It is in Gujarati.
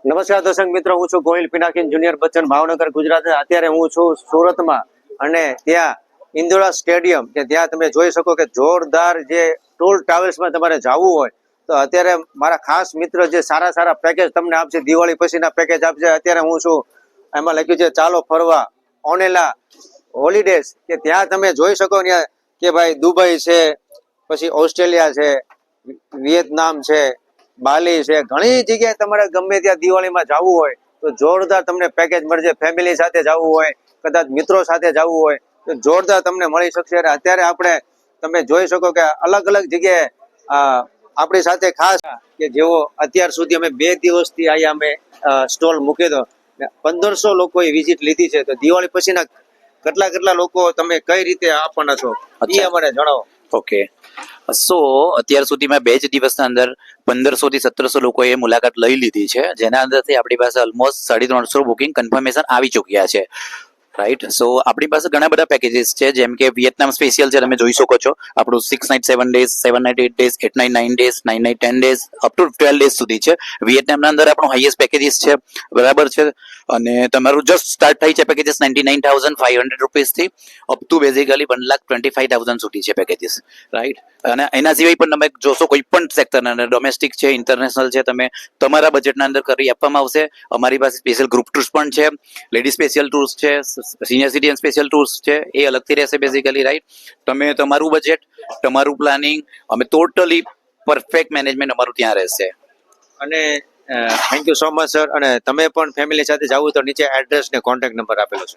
નમસ્કાર દર્શક મિત્રો, હું છું ગોહિલ પિનાકીન જુનિયર બચ્ચન, ભાવનગર, ગુજરાત. અત્યારે હું છું સુરતમાં અને ત્યાં ઇન્દોરા સ્ટેડિયમ કે ત્યાં તમે જોઈ શકો કે જોરદાર જે ટૂર ટ્રાવેલ્સમાં તમારે જવું હોય તો અત્યારે મારા ખાસ મિત્ર જે સારા સારા પેકેજ તમને આપશે, દિવાળી પછીના પેકેજ આપશે. અત્યારે હું છું, એમાં લખ્યું છે ચાલો ફરવા ઓનેલા હોલિડેઝ, કે ત્યાં તમે જોઈ શકો ત્યાં કે ભાઈ દુબઈ છે, પછી ઓસ્ટ્રેલિયા છે, વિયેતનામ છે, બાલી છે, ઘણી જગ્યાએ તમારે ગમે ત્યાં દિવાળીમાં જવું હોય તો જોરદાર તમને પેકેજ મળશે. ફેમિલી સાથે જવું હોય, કદાચ મિત્રો સાથે જવું હોય તો જોરદાર તમને મળી શકશે. અને અત્યારે આપણે તમે જોઈ શકો કે અલગ અલગ જગ્યાએ આપણી સાથે ખાસ કે જેવો અત્યાર સુધી અમે 2 દિવસથી અહીંયા અમે સ્ટોલ મૂક્યો હતો, 1500 લોકોએ વિઝિટ લીધી છે. તો દિવાળી પછીના કેટલા લોકો તમે કઈ રીતે આપવાના છો એ અમને જણાવો. ઓકે, સો અત્યાર સુધીમાં 2 જ દિવસના અંદર 1500 થી 1700 લોકોએ મુલાકાત લઈ લીધી છે, જેના અંદરથી આપણી પાસે ઓલમોસ્ટ 350 બુકિંગ કન્ફર્મેશન આવી ચૂક્યા છે. રાઈટ, સો આપણી પાસે ઘણા બધા પેકેજીસ છે, જેમ કે વિયેતનામ સ્પેશિયલ છે, તમે જોઈ શકો છો. આપણું 6 night 7 days, 7 night 8 days, 8 night 9 days, 9 night 10 days, up to 12 days સુધી છે. વિયેતનામના અંદર આપણું હાઈએસ્ટ પેકેજીસ છે, બરાબર છે. અને તમારું જસ્ટ સ્ટાર્ટ થાય છે પેકેજીસ 99,500 રૂપીસથી અપ ટુ બેઝિકલી 1,25,000 સુધી છે પેકેજીસ. રાઈટ, અને એના સિવાય પણ તમે જોશો કોઈ પણ સેક્ટરના અંદર, ડોમેસ્ટિક છે, ઇન્ટરનેશનલ છે, તમે તમારા બજેટના અંદર કરી આપવામાં આવશે. અમારી પાસે સ્પેશિયલ ગ્રુપ ટૂર્સ પણ છે, લેડી સ્પેશિયલ ટૂર્સ છે, સિનિયર સિટીઝન સ્પેશિયલ ટૂર્સ છે, એ અલગથી રહેશે બેઝિકલી. રાઈટ, તમે તમારું બજેટ, તમારું પ્લાનિંગ, અમે ટોટલી પરફેક્ટ મેનેજમેન્ટ અમારું ત્યાં રહેશે. અને thank you so much sir. અને તમે પણ ફેમિલી સાથે જવું તો નીચે એડ્રેસ ને કોન્ટેક્ટ નંબર આપેલો છે.